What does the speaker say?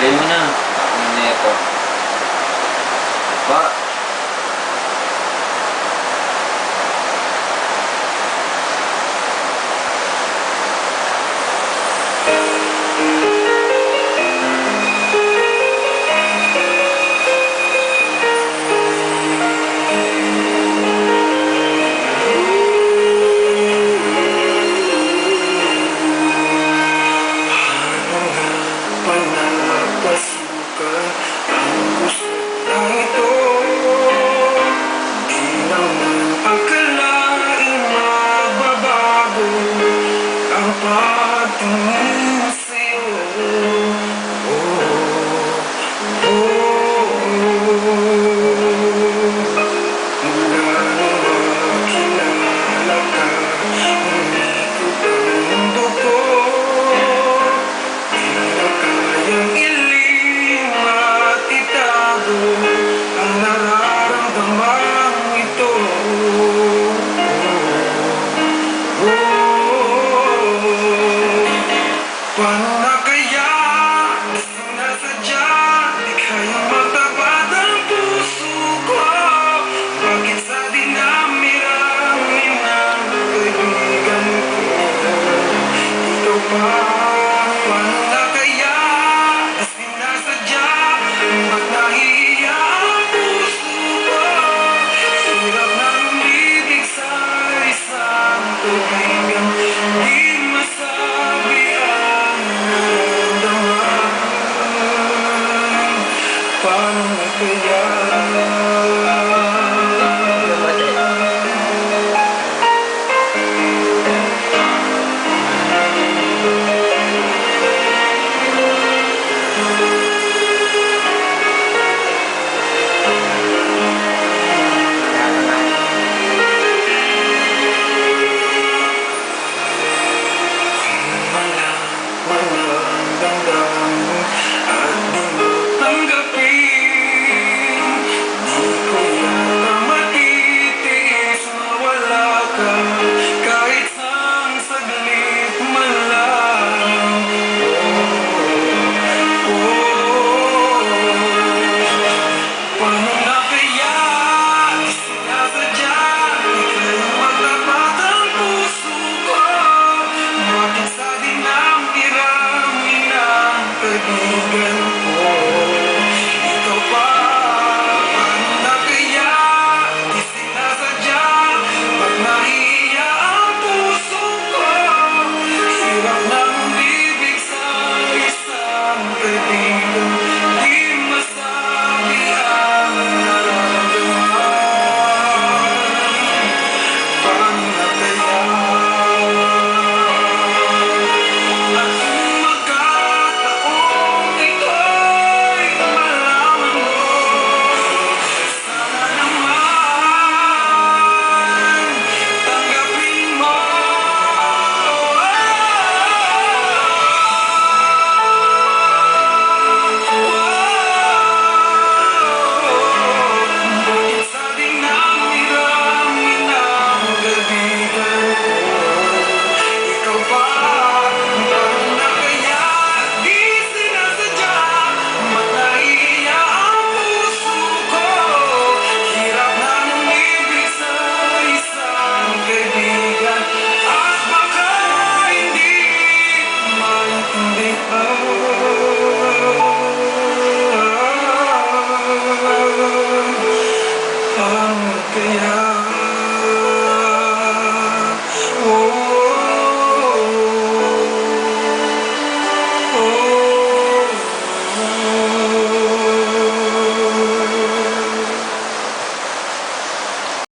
Try mo na. Ano na ito? Ba? Panapasukan ang gusto na ito. Di naman akalain magbabago ang pagtingin sa'yo. Oh, oh, mula nung makilala ka, umikot ang mundo ko. Di na kayang iling at itago ang nararamdamang ito. Paano na kaya na sinasadya di kayang matapat ang puso ko? Bakit sa dinami-rami ng kaibigan ko ikaw pa? Paano na kaya na sinasadya